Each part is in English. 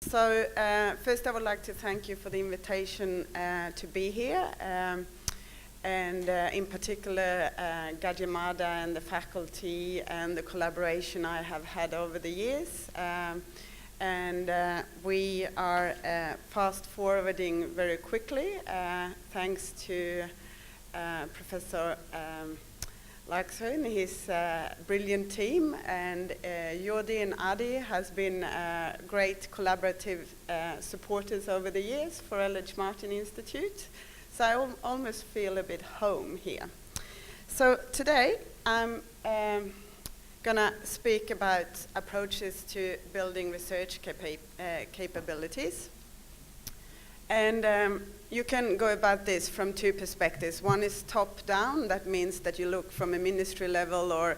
First I would like to thank you for the invitation to be here, and in particular Gajimada and the faculty and the collaboration I have had over the years. We are fast forwarding very quickly thanks to Professor Olsson and his brilliant team, and Jordi and Adi has been great collaborative supporters over the years for LH Martin Institute. So I almost feel a bit home here. So today I'm gonna speak about approaches to building research capabilities. And you can go about this from two perspectives. One is top-down. That means that you look from a ministry level or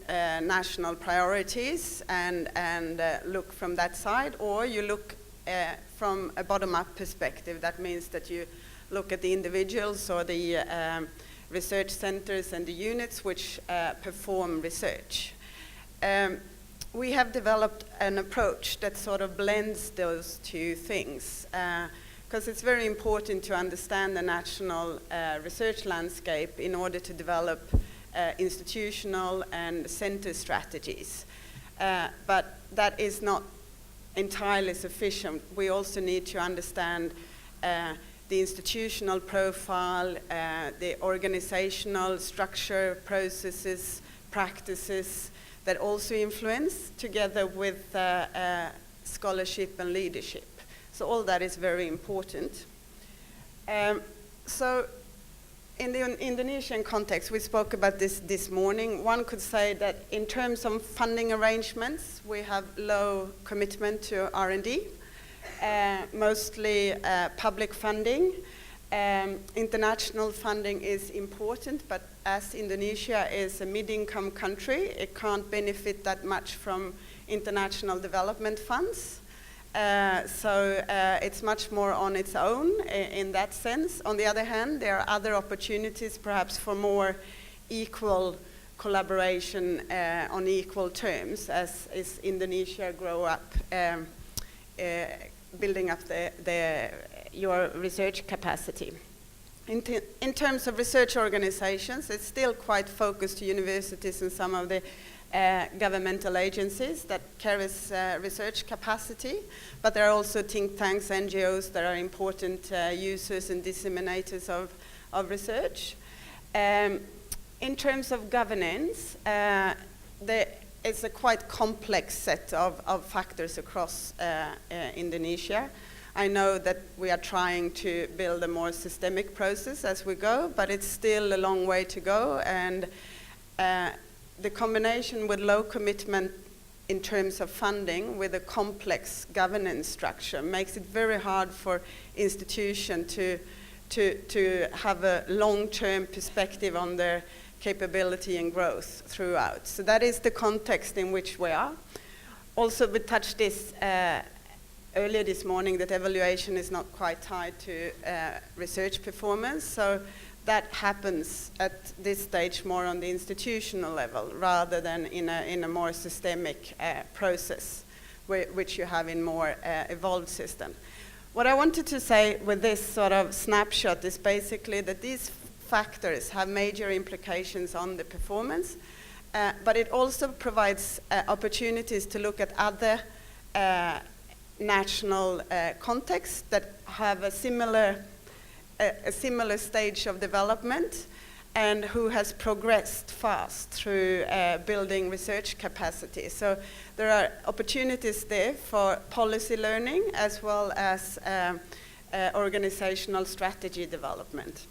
national priorities and look from that side, or you look from a bottom-up perspective. That means that you look at the individuals or the research centers and the units which perform research. We have developed an approach that sort of blends those two things, because it's very important to understand the national research landscape in order to develop institutional and center strategies. But that is not entirely sufficient. We also need to understand the institutional profile, the organizational structure, processes, practices that also influence, together with scholarship and leadership. So all that is very important. So in the Indonesian context, we spoke about this morning. One could say that in terms of funding arrangements, we have low commitment to R&D, mostly public funding. International funding is important, but as Indonesia is a mid-income country, it can't benefit that much from international development funds. So it's much more on its own in that sense. On the other hand, there are other opportunities perhaps for more equal collaboration on equal terms as Indonesia grow up, building up your research capacity. In terms of research organizations, it's still quite focused to universities and some of the governmental agencies that carries research capacity, but there are also think tanks, NGOs that are important users and disseminators of research. In terms of governance, it's a quite complex set of factors across Indonesia. I know that we are trying to build a more systemic process as we go, but it's still a long way to go, and the combination with low commitment in terms of funding with a complex governance structure makes it very hard for institutions to have a long-term perspective on their capability and growth throughout. So that is the context in which we are. Also, we touched this earlier this morning, that evaluation is not quite tied to research performance. So that happens at this stage more on the institutional level rather than in a more systemic process, which you have in more evolved system. What I wanted to say with this sort of snapshot is basically that these factors have major implications on the performance, but it also provides opportunities to look at other national contexts that have a similar stage of development and who has progressed fast through building research capacity. So there are opportunities there for policy learning as well as organizational strategy development.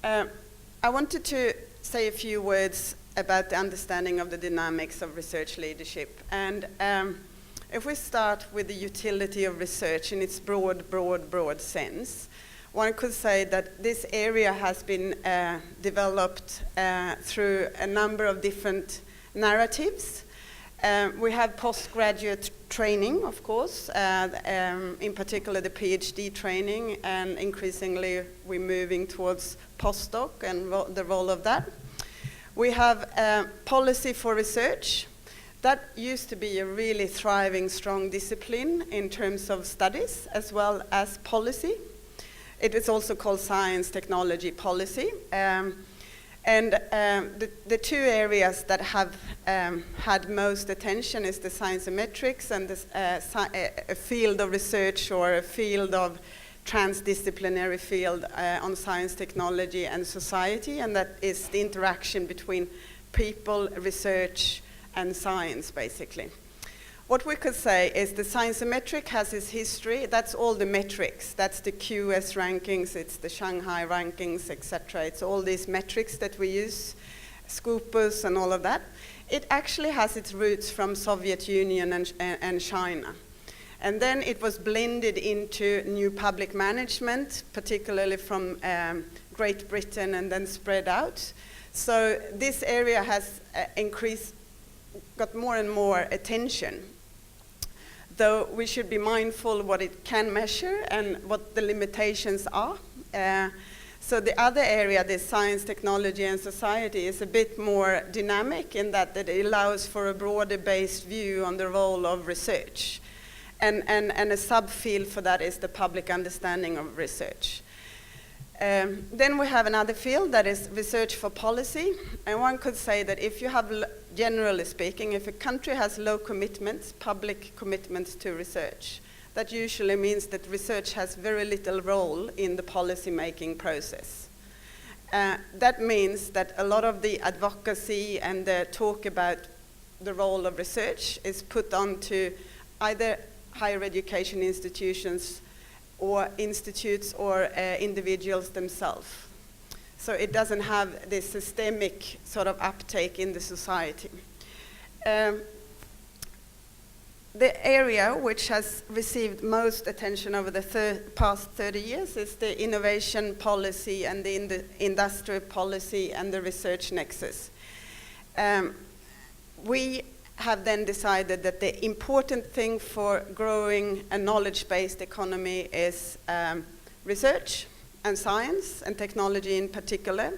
I wanted to say a few words about the understanding of the dynamics of research leadership. And if we start with the utility of research in its broad sense, one could say that this area has been developed through a number of different narratives. We have postgraduate training, of course, in particular the PhD training, and increasingly we're moving towards postdoc and the role of that. We have policy for research, That used to be a really thriving, strong discipline in terms of studies as well as policy. It is also called science, technology, policy. The two areas that have had most attention is the science and metrics and a field of research or a field of transdisciplinary field on science, technology, and society, and that is the interaction between people, research, and science, basically. What we could say is the science and metric has its history. That's all the metrics. That's the QS rankings, it's the Shanghai rankings, etc. It's all these metrics that we use, Scopus and all of that. It actually has its roots from Soviet Union and China. And then it was blended into new public management, particularly from Great Britain, and then spread out. So this area has got more and more attention, though we should be mindful what it can measure and what the limitations are. So the other area, the science, technology, and society, is a bit more dynamic in that it allows for a broader based view on the role of research. And a subfield for that is the public understanding of research. Then we have another field that is research for policy. And one could say that if you have, generally speaking, if a country has low commitments, public commitments to research, that usually means that research has very little role in the policy-making process. That means that a lot of the advocacy and the talk about the role of research is put onto either higher education institutions or institutes or individuals themselves. So it doesn't have this systemic sort of uptake in the society. The area which has received most attention over the past 30 years is the innovation policy and the industrial policy and the research nexus. We have then decided that the important thing for growing a knowledge-based economy is research and science and technology in particular.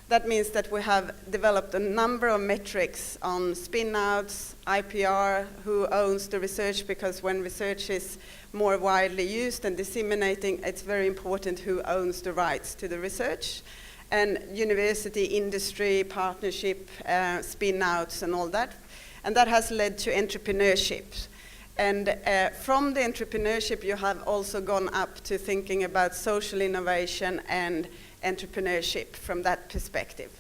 That means that we have developed a number of metrics on spin-outs, IPR, who owns the research, because when research is more widely used and disseminating, it's very important who owns the rights to the research. And university, industry, partnership, spin-outs and all that. And that has led to entrepreneurship. And from the entrepreneurship, you have also gone up to thinking about social innovation and entrepreneurship from that perspective.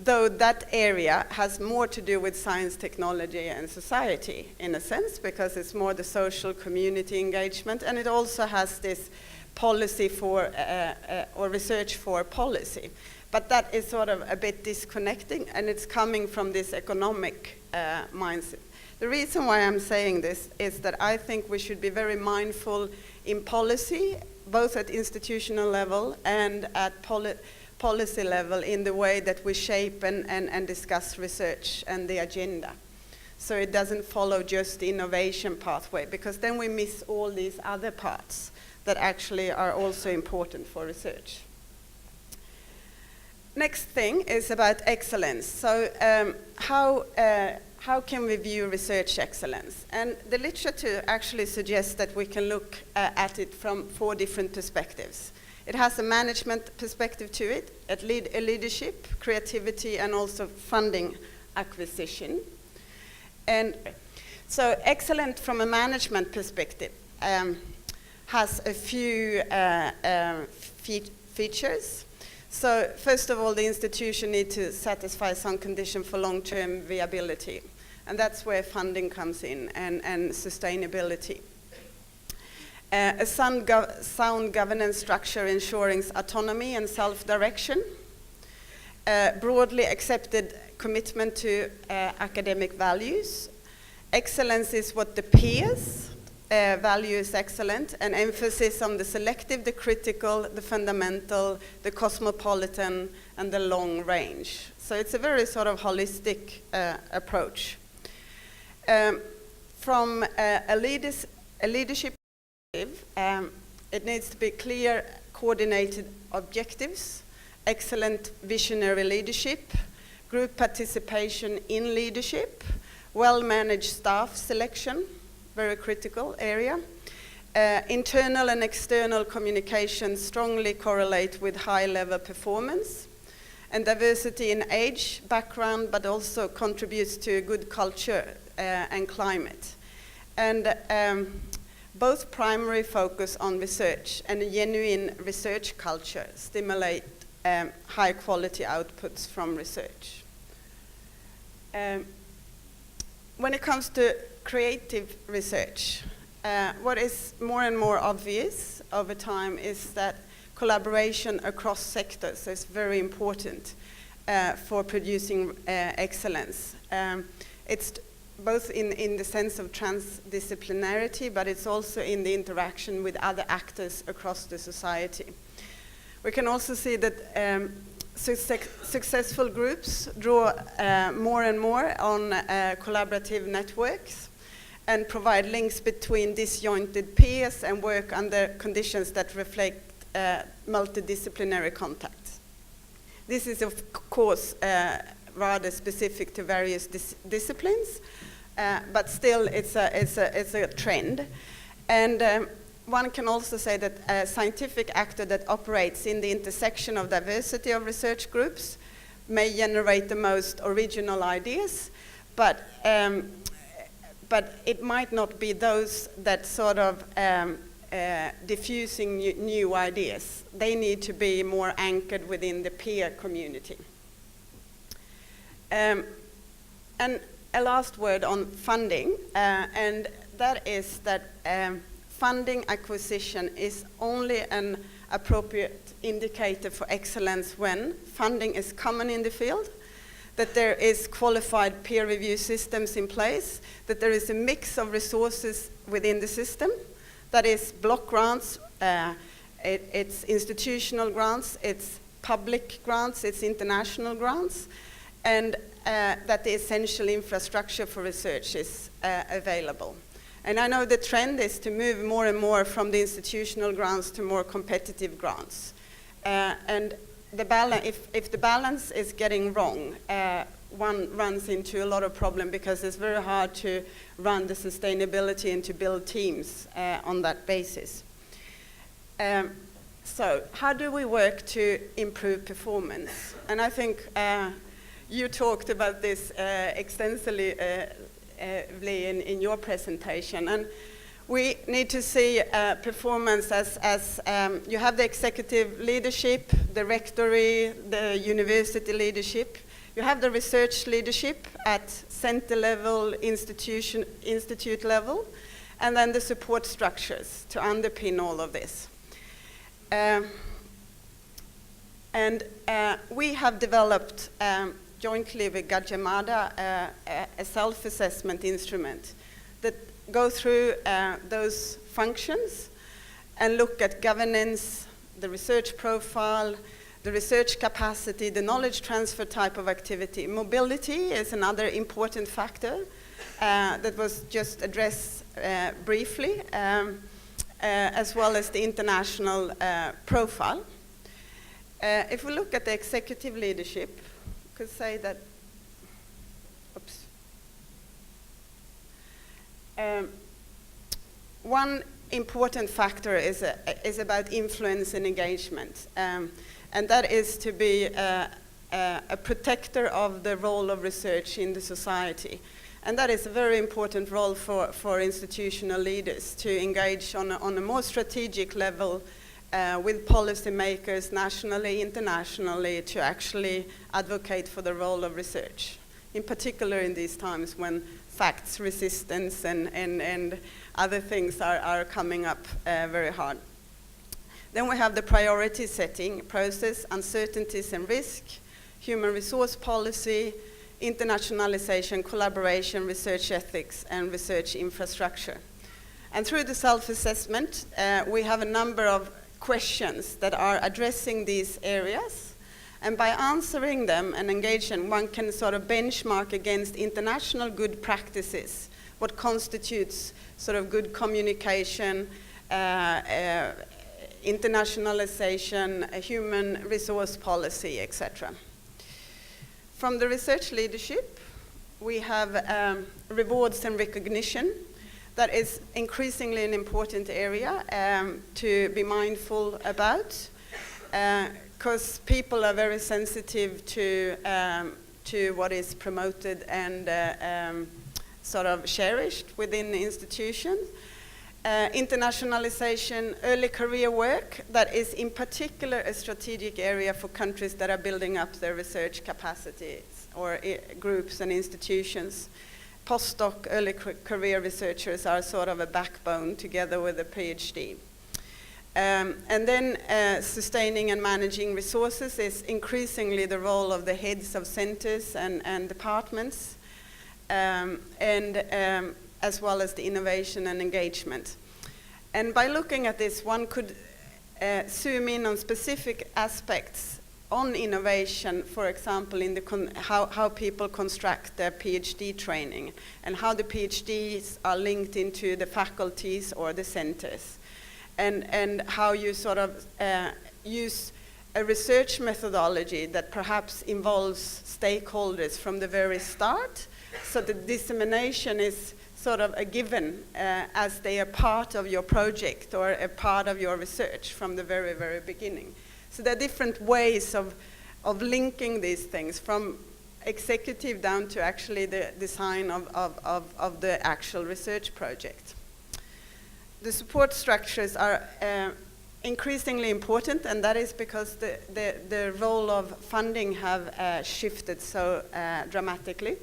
Though that area has more to do with science, technology, and society, in a sense, because it's more the social community engagement, and it also has this policy for, or research for policy. But that is sort of a bit disconnecting, and it's coming from this economic mindset. The reason why I'm saying this is that I think we should be very mindful in policy, both at institutional level and at policy level, in the way that we shape and discuss research and the agenda. So it doesn't follow just the innovation pathway, because then we miss all these other parts that actually are also important for research. Next thing is about excellence. So how can we view research excellence? And the literature actually suggests that we can look at it from 4 different perspectives. It has a management perspective to it, a leadership, creativity, and also funding acquisition. And so excellent from a management perspective has a few features. So first of all, the institution needs to satisfy some condition for long-term viability. And that's where funding comes in, and sustainability. A sound governance structure ensuring autonomy and self-direction. Broadly accepted commitment to academic values. Excellence is what the peers value as excellent, and emphasis on the selective, the critical, the fundamental, the cosmopolitan, and the long range. So it's a very sort of holistic approach. From a leadership perspective, it needs to be clear, coordinated objectives, excellent visionary leadership, group participation in leadership, well-managed staff selection, very critical area. Internal and external communication strongly correlate with high-level performance. And diversity in age, background, but also contributes to a good culture and climate. And both primary focus on research and a genuine research culture stimulate high-quality outputs from research. When it comes to creative research, what is more and more obvious over time is that collaboration across sectors is very important for producing excellence. It's both in the sense of transdisciplinarity, but it's also in the interaction with other actors across the society. We can also see that successful groups draw more and more on collaborative networks and provide links between disjointed peers and work under conditions that reflect multidisciplinary contact. This is, of course, rather specific to various disciplines, but still it's a trend. And one can also say that a scientific actor that operates in the intersection of diversity of research groups may generate the most original ideas, but it might not be those that sort of diffusing new ideas. They need to be more anchored within the peer community. And a last word on funding, and that is that funding acquisition is only an appropriate indicator for excellence when funding is common in the field, that there is qualified peer review systems in place, that there is a mix of resources within the system, that is block grants, it's institutional grants, it's public grants, it's international grants, and that the essential infrastructure for research is available. And I know the trend is to move more and more from the institutional grants to more competitive grants. And if the balance is getting wrong, one runs into a lot of problem because it's very hard to run the sustainability and to build teams on that basis. So how do we work to improve performance? And I think you talked about this extensively in your presentation. And we need to see performance as you have the executive leadership, the rectory, the university leadership. You have the research leadership at center level, institute level, and then the support structures to underpin all of this. And we have developed jointly with Gajah-Mada a self-assessment instrument that go through those functions and look at governance, the research profile, the research capacity, the knowledge transfer type of activity. Mobility is another important factor that was just addressed briefly, as well as the international profile. If we look at the executive leadership, we could say that, one important factor is about influence and engagement. And that is to be a protector of the role of research in the society. And that is a very important role for institutional leaders to engage on a more strategic level with policymakers nationally, internationally, to actually advocate for the role of research. In particular in these times when facts resistance and other things are coming up very hard. Then we have the priority setting process, uncertainties and risk, human resource policy, internationalization, collaboration, research ethics, and research infrastructure. And through the self-assessment, we have a number of questions that are addressing these areas. And by answering them and engaging, one can sort of benchmark against international good practices, what constitutes sort of good communication, internationalization, human resource policy, etc. From the research leadership, we have rewards and recognition. That is increasingly an important area to be mindful about, because people are very sensitive to what is promoted and sort of cherished within the institution. Internationalization, early career work, that is in particular a strategic area for countries that are building up their research capacities or groups and institutions. Postdoc, early career researchers are sort of a backbone together with a PhD. And then sustaining and managing resources is increasingly the role of the heads of centers and departments, as well as the innovation and engagement. And by looking at this, one could zoom in on specific aspects on innovation, for example, in the how people construct their PhD training and how the PhDs are linked into the faculties or the centers, and how you sort of use a research methodology that perhaps involves stakeholders from the very start, so the dissemination is sort of a given as they are part of your project or a part of your research from the very, very beginning. So there are different ways of linking these things, from executive down to actually the design of the actual research project. The support structures are increasingly important, and that is because the role of funding have shifted so dramatically.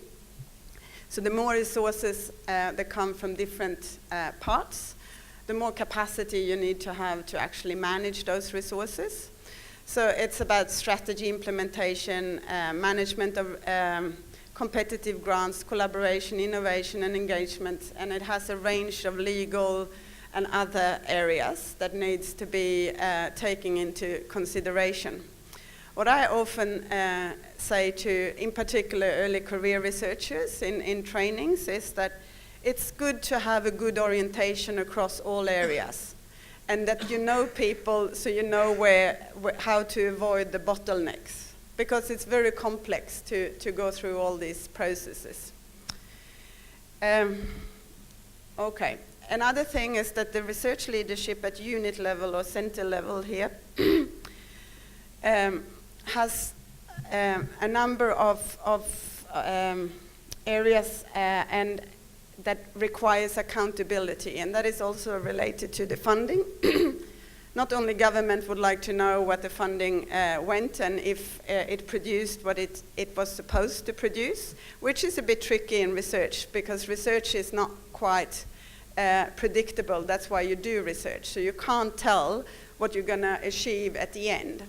So the more resources that come from different parts, the more capacity you need to have to actually manage those resources. So it's about strategy implementation, management of competitive grants, collaboration, innovation, and engagement, and it has a range of legal and other areas that needs to be taken into consideration. What I often say to, in particular, early career researchers in trainings is that it's good to have a good orientation across all areas, and that you know people so you know how to avoid the bottlenecks, because it's very complex to go through all these processes. Okay, another thing is that the research leadership at unit level or center level here has a number of areas and that requires accountability, and that is also related to the funding. Not only government would like to know what the funding went and if it produced what it was supposed to produce, which is a bit tricky in research, because research is not quite predictable. That's why you do research. So you can't tell what you're going to achieve at the end.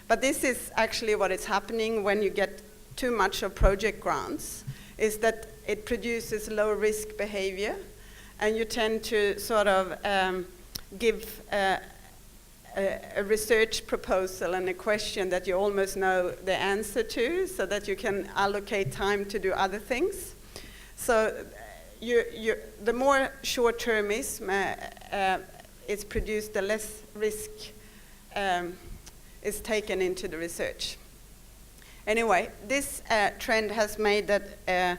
But this is actually what is happening when you get too much of project grants, is that it produces low risk behavior, and you tend to sort of give a research proposal and a question that you almost know the answer to, so that you can allocate time to do other things. So the more short-termism is produced, the less risk is taken into the research. Anyway, this trend has made that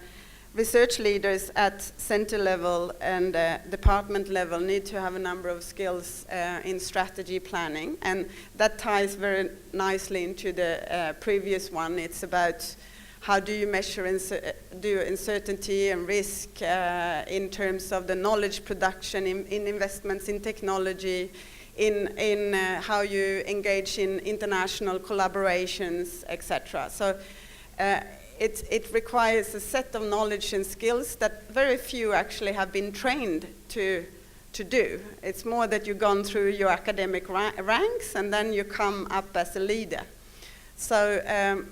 research leaders at center level and department level need to have a number of skills in strategy planning, and that ties very nicely into the previous one. It's about how do you measure uncertainty and risk in terms of the knowledge production, in investments in technology, in how you engage in international collaborations, etc. So it requires a set of knowledge and skills that very few actually have been trained to do. It's more that you've gone through your academic ranks and then you come up as a leader. So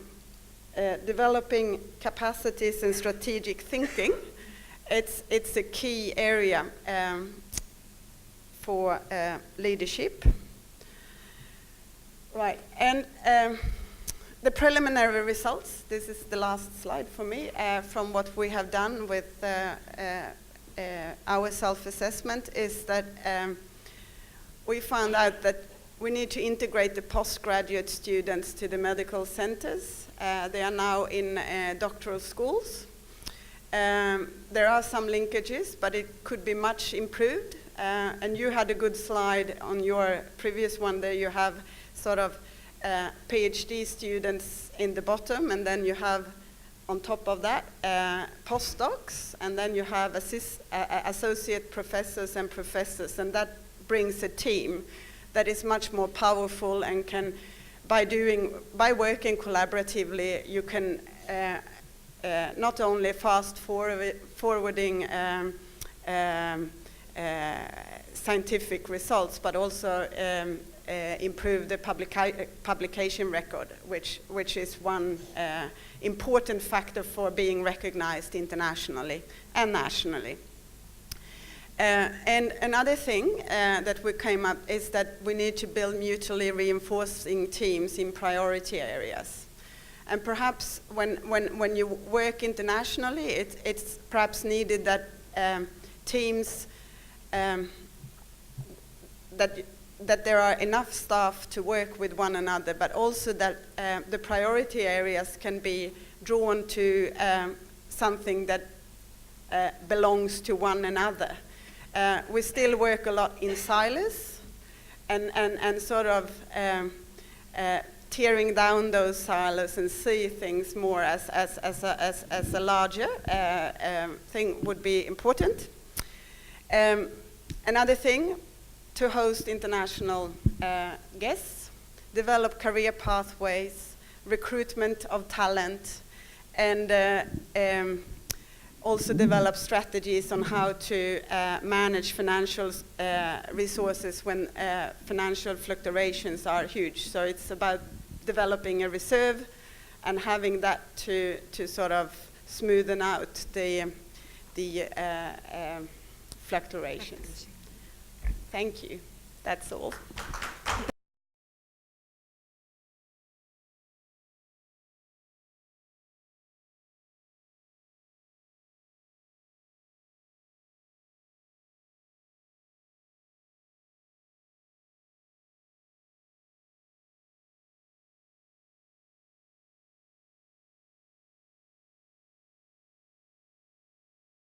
developing capacities and strategic thinking, it's a key area for leadership. Right, and the preliminary results, this is the last slide for me, from what we have done with our self-assessment, is that we found out that we need to integrate the postgraduate students to the medical centers. They are now in doctoral schools. There are some linkages, but it could be much improved. And you had a good slide on your previous one there. You have sort of PhD students in the bottom, and then you have on top of that postdocs, and then you have associate professors and professors, and that brings a team that is much more powerful and can, by working collaboratively, you can not only fast forwarding scientific results, but also improve the publication record, which is one important factor for being recognized internationally and nationally. And another thing that we came up is that we need to build mutually reinforcing teams in priority areas. And perhaps when you work internationally, it's perhaps needed that teams, that there are enough staff to work with one another, but also that the priority areas can be drawn to something that belongs to one another. We still work a lot in silos, and sort of tearing down those silos and see things more as a larger thing would be important. Another thing, to host international guests, develop career pathways, recruitment of talent, and also develop strategies on how to manage financial resources when financial fluctuations are huge. So it's about developing a reserve and having that to sort of smoothen out the fluctuations. Thank you. That's all.